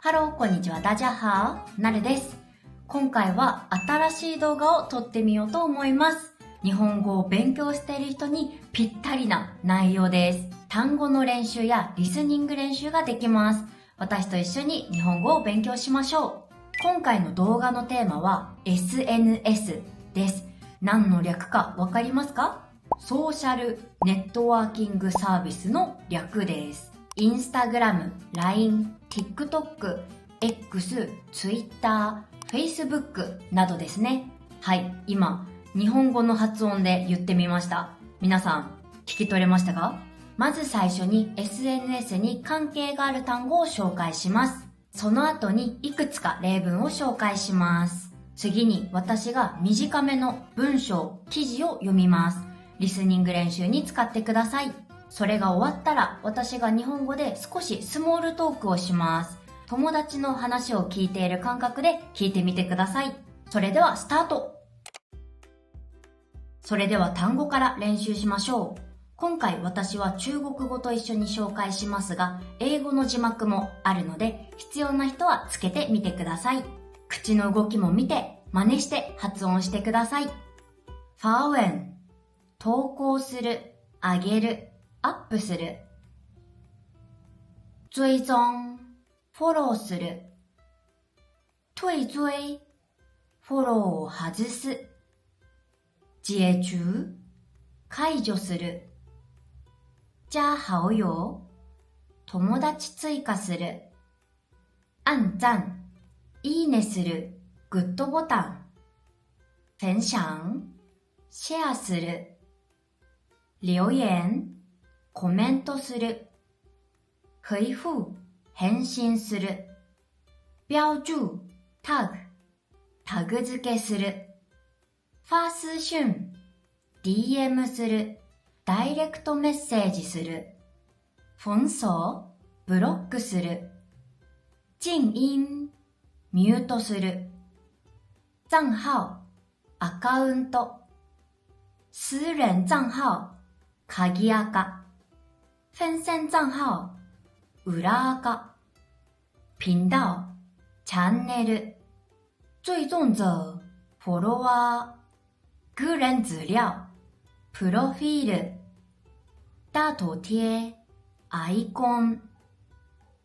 ハロー、こんにちは、大家好、なるです。今回は新しい動画を撮ってみようと思います。日本語を勉強している人にぴったりな内容です。単語の練習やリスニング練習ができます。私と一緒に日本語を勉強しましょう。今回の動画のテーマは SNS です。何の略かわかりますか？ソーシャルネットワーキングサービスの略です。インスタグラム、LINE、TikTok、X、Twitter、Facebook などですね。はい、今、日本語の発音で言ってみました。皆さん、聞き取れましたか？まず最初に SNS に関係がある単語を紹介します。その後にいくつか例文を紹介します。次に私が短めの文章、記事を読みます。リスニング練習に使ってください。それが終わったら私が日本語で少しスモールトークをします。友達の話を聞いている感覚で聞いてみてください。それではスタート。それでは単語から練習しましょう。今回私は中国語と一緒に紹介しますが、英語の字幕もあるので、必要な人はつけてみてください。口の動きも見て、真似して発音してください。ファーウェン、投稿する、上げる、アップする。追踪、フォローする。退追、フォローを外す。解除、解除する。加好友、友達追加する。按赞、いいねする、グッドボタン。分享、シェアする。留言、コメントする。回復、返信する。標注、タグ、タグ付けする。发私讯、DM する。ダイレクトメッセージする。封鎖、ブロックする。静音、ミュートする。账号、アカウント。私人账号、鍵垢。分散账号、裏垢。頻道、チャンネル。追踪者、フォロワー。個人資料、プロフィール。大頭貼、アイコン。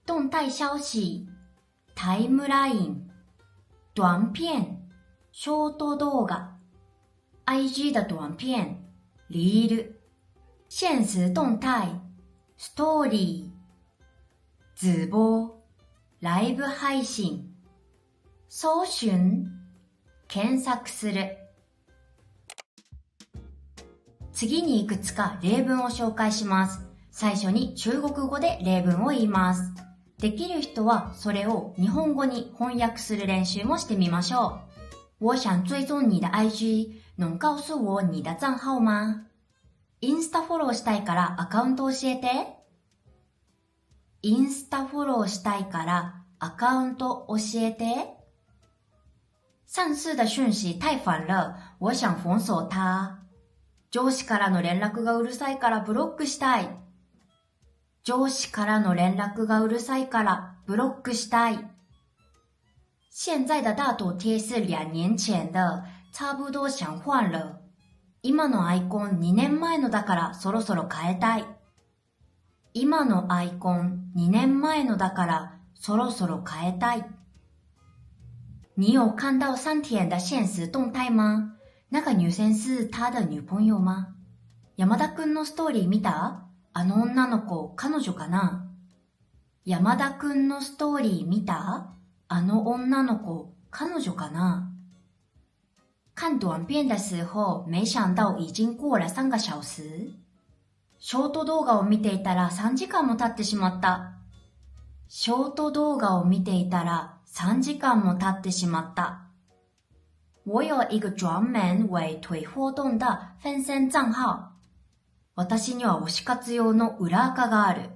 動態消息、タイムライン。短片、ショート動画。IG 的短片、リール。現實動態、ストーリー。直播、ライブ配信。搜尋、検索する。次にいくつか例文を紹介します。最初に中国語で例文を言います。できる人はそれを日本語に翻訳する練習もしてみましょう。我想追踪你的 IG，能告訴我你的賬號嗎？インスタフォローしたいからアカウント教えて。インスタフォローしたいからアカウント教えて。上司的訊息太煩了，我想封鎖他。上司からの連絡がうるさいからブロックしたい。上司からの連絡がうるさいからブロックしたい。現在的大頭貼是2年前的，差不多想換了。今のアイコン2年前のだからそろそろ変えたい。今のアイコン2年前のだからそろそろ変えたい。你有看到山田的現實動態嗎？那個女生是他的女朋友嗎？山田くんのストーリー見た？あの女の子、彼女かな？山田くんのストーリー見た？あの女の子、彼女かな？看短片的時候、沒想到已經過了3個小時。ショート動画を見ていたら3時間も経ってしまった。ショート動画を見ていたら3時間も経ってしまった。我有一個專門為推活動的分散賬號。私には推し活用の裏垢がある。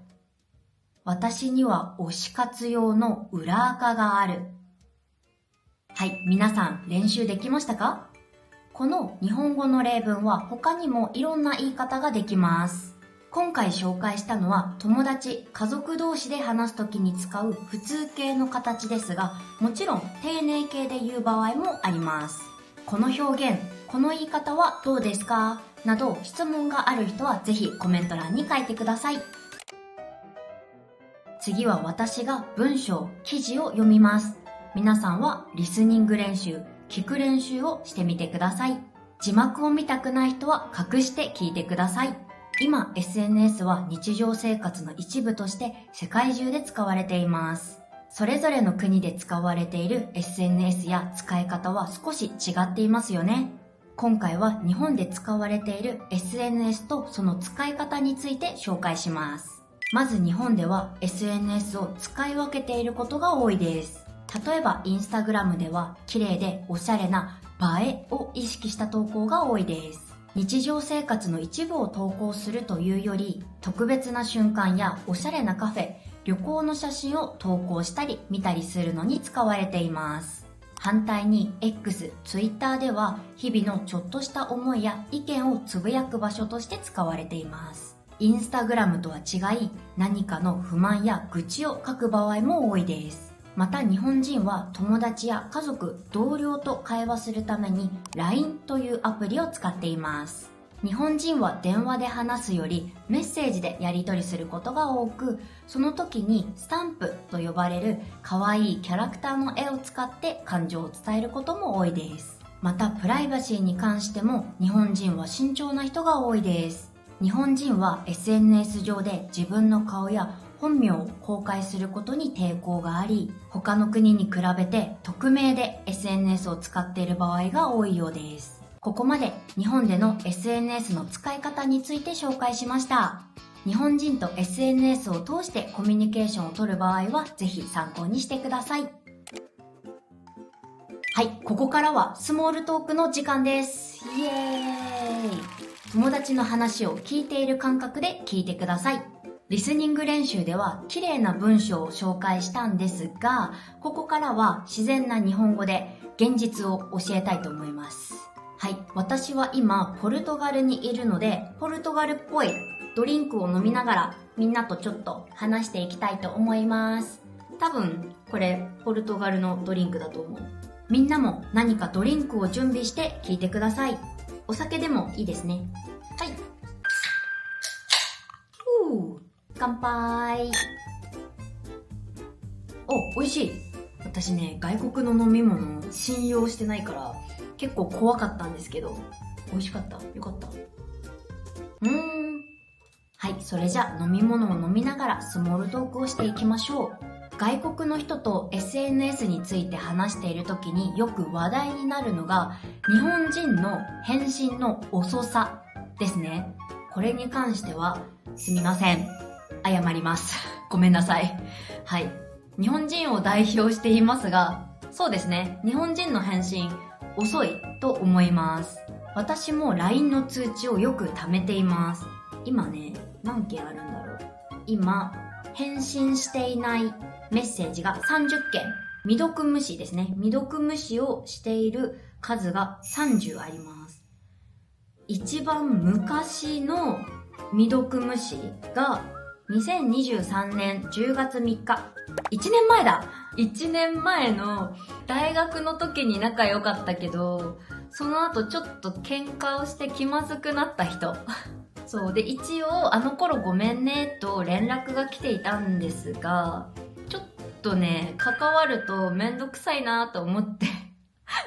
私には推し活用の裏垢がある。はい、皆さん練習できましたか？この日本語の例文は他にもいろんな言い方ができます。今回紹介したのは友達、家族同士で話すときに使う普通形の形ですが、もちろん丁寧形で言う場合もあります。この表現、この言い方はどうですかなど質問がある人はぜひコメント欄に書いてください。次は私が文章、記事を読みます。皆さんはリスニング練習、聞く練習をしてみてください。字幕を見たくない人は隠して聞いてください。今、SNS は日常生活の一部として世界中で使われています。それぞれの国で使われている SNS や使い方は少し違っていますよね。今回は日本で使われている SNS とその使い方について紹介します。まず日本では SNS を使い分けていることが多いです。例えばインスタグラムでは綺麗でおしゃれな映えを意識した投稿が多いです。日常生活の一部を投稿するというより、特別な瞬間やおしゃれなカフェ、旅行の写真を投稿したり見たりするのに使われています。反対に X、Twitter では日々のちょっとした思いや意見をつぶやく場所として使われています。インスタグラムとは違い、何かの不満や愚痴を書く場合も多いです。また日本人は友達や家族、同僚と会話するために LINE というアプリを使っています。日本人は電話で話すよりメッセージでやり取りすることが多く、その時にスタンプと呼ばれる可愛いキャラクターの絵を使って感情を伝えることも多いです。またプライバシーに関しても日本人は慎重な人が多いです。日本人は SNS 上で自分の顔や本名を公開することに抵抗があり、他の国に比べて匿名で SNS を使っている場合が多いようです。ここまで日本での SNS の使い方について紹介しました。日本人と SNS を通してコミュニケーションを取る場合はぜひ参考にしてください。はい、ここからはスモールトークの時間です。イエーイ！友達の話を聞いている感覚で聞いてください。リスニング練習では綺麗な文章を紹介したんですが、ここからは自然な日本語で現実を教えたいと思います。はい、私は今ポルトガルにいるので、ポルトガルっぽいドリンクを飲みながらみんなとちょっと話していきたいと思います。多分これポルトガルのドリンクだと思う。みんなも何かドリンクを準備して聞いてください。お酒でもいいですね。はい。乾杯。お、美味しい。私ね、外国の飲み物信用してないから結構怖かったんですけど、美味しかった。よかった。はい、それじゃあ飲み物を飲みながらスモールトークをしていきましょう。外国の人と SNS について話している時によく話題になるのが日本人の返信の遅さですね。これに関してはすみません。謝ります。ごめんなさい。はい。日本人を代表していますが、そうですね。日本人の返信遅いと思います。私も LINE の通知をよく貯めています。今ね、何件あるんだろう。今、返信していないメッセージが30件。未読無視ですね。未読無視をしている数が30あります。一番昔の未読無視が2023年10月3日。1年前だ！ 1 年前の大学の時に仲良かったけど、その後ちょっと喧嘩をして気まずくなった人。そうで、一応あの頃ごめんねと連絡が来ていたんですが、ちょっとね、関わるとめんどくさいなと思って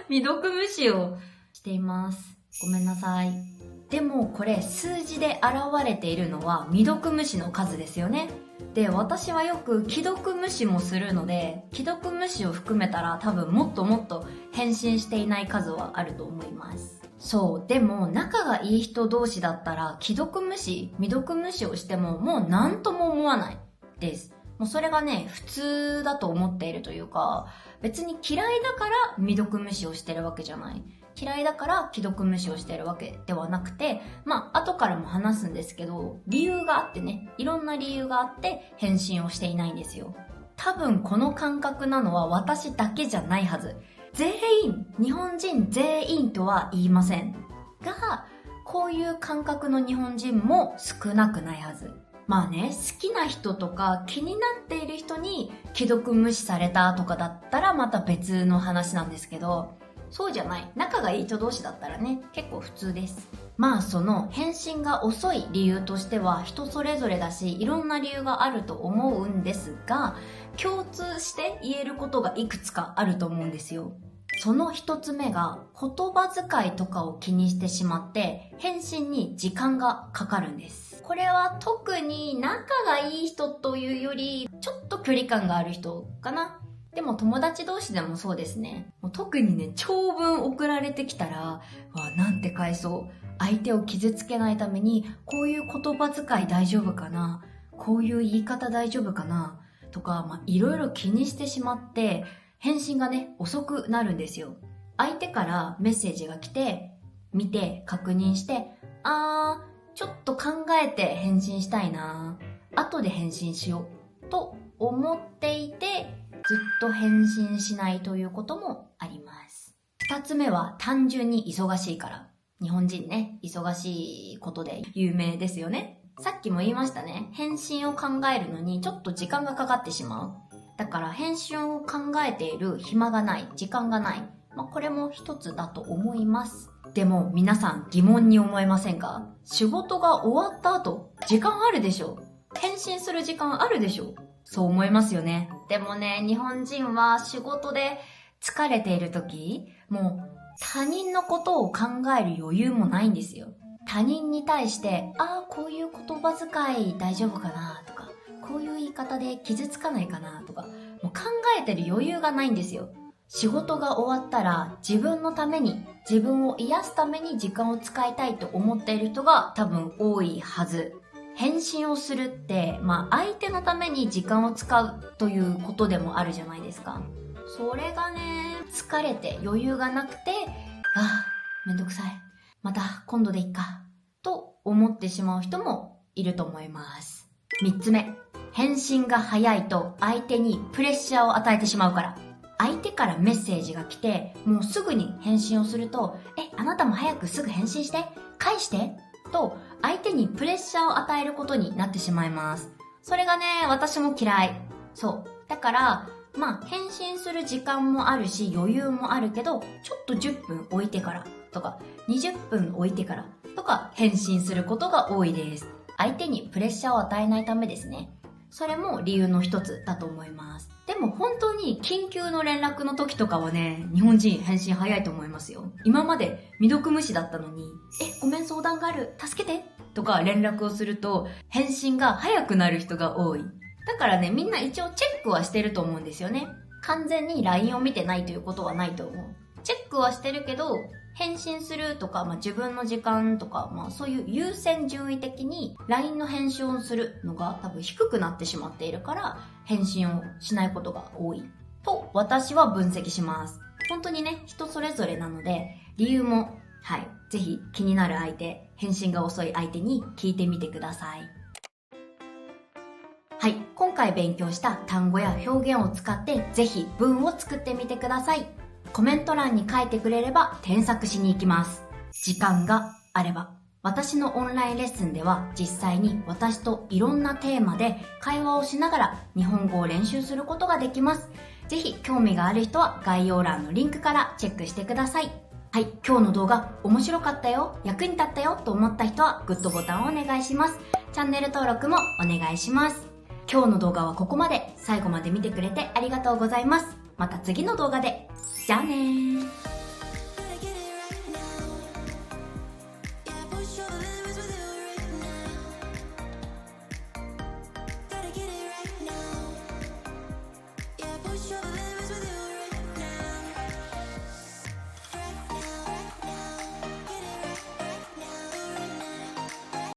未読無視をしています。ごめんなさい。でもこれ数字で現れているのは未読無視の数ですよね。で、私はよく既読無視もするので、既読無視を含めたら多分もっともっと返信していない数はあると思います。そう、でも仲がいい人同士だったら既読無視、未読無視をしてももう何とも思わないです。もうそれがね、普通だと思っているというか、別に嫌いだから未読無視をしてるわけじゃない。嫌いだから既読無視をしてるわけではなくて、まあ後からも話すんですけど、理由があってね、いろんな理由があって返信をしていないんですよ。多分この感覚なのは私だけじゃないはず。全員、日本人全員とは言いませんが、こういう感覚の日本人も少なくないはず。まあね、好きな人とか気になっている人に既読無視されたとかだったらまた別の話なんですけど、そうじゃない、仲がいい人同士だったらね、結構普通です。まあその返信が遅い理由としては人それぞれだし、いろんな理由があると思うんですが、共通して言えることがいくつかあると思うんですよ。その一つ目が言葉遣いとかを気にしてしまって返信に時間がかかるんです。これは特に仲がいい人というよりちょっと距離感がある人かな。でも友達同士でもそうですね。もう特にね、長文送られてきたら、なんて返そう。相手を傷つけないためにこういう言葉遣い大丈夫かな、こういう言い方大丈夫かなとか、いろいろ気にしてしまって返信がね、遅くなるんですよ。相手からメッセージが来て、見て確認して、ちょっと考えて返信したいな、後で返信しようと思っていて、ずっと返信しないということもあります。二つ目は単純に忙しいから。日本人ね、忙しいことで有名ですよね。さっきも言いましたね。返信を考えるのにちょっと時間がかかってしまう。だから返信を考えている暇がない、時間がない。これも一つだと思います。でも皆さん疑問に思いませんか？仕事が終わった後、時間あるでしょ？返信する時間あるでしょ？そう思いますよね。でもね、日本人は仕事で疲れている時、もう他人のことを考える余裕もないんですよ。他人に対して、こういう言葉遣い大丈夫かなとか、こういう言い方で傷つかないかなとか、もう考えてる余裕がないんですよ。仕事が終わったら自分のために、自分を癒すために時間を使いたいと思っている人が多分多いはず。返信をするって、相手のために時間を使うということでもあるじゃないですか。それがね、疲れて余裕がなくて、めんどくさい。また今度でいっか。と思ってしまう人もいると思います。三つ目、返信が早いと相手にプレッシャーを与えてしまうから。相手からメッセージが来て、もうすぐに返信をすると、あなたも早くすぐ返信して、返してと相手にプレッシャーを与えることになってしまいます。それがね、私も嫌い。そう。だから、返信する時間もあるし余裕もあるけど、ちょっと10分置いてからとか、20分置いてからとか返信することが多いです。相手にプレッシャーを与えないためですね。それも理由の一つだと思います。でも本当に緊急の連絡の時とかはね、日本人返信早いと思いますよ。今まで未読無視だったのに、ごめん相談がある、助けてとか連絡をすると返信が早くなる人が多い。だからね、みんな一応チェックはしてると思うんですよね。完全に LINE を見てないということはないと思う。チェックはしてるけど、返信するとか、自分の時間とか、そういう優先順位的に LINE の返信をするのが多分低くなってしまっているから、返信をしないことが多いと私は分析します。本当にね、人それぞれなので、理由も、ぜひ気になる相手、返信が遅い相手に聞いてみてください。今回勉強した単語や表現を使ってぜひ文を作ってみてください。コメント欄に書いてくれれば添削しに行きます。時間があれば。私のオンラインレッスンでは実際に私といろんなテーマで会話をしながら日本語を練習することができます。ぜひ興味がある人は概要欄のリンクからチェックしてください。今日の動画面白かったよ、役に立ったよと思った人はグッドボタンをお願いします。チャンネル登録もお願いします。今日の動画はここまで。最後まで見てくれてありがとうございます。また次の動画で。じゃあねー。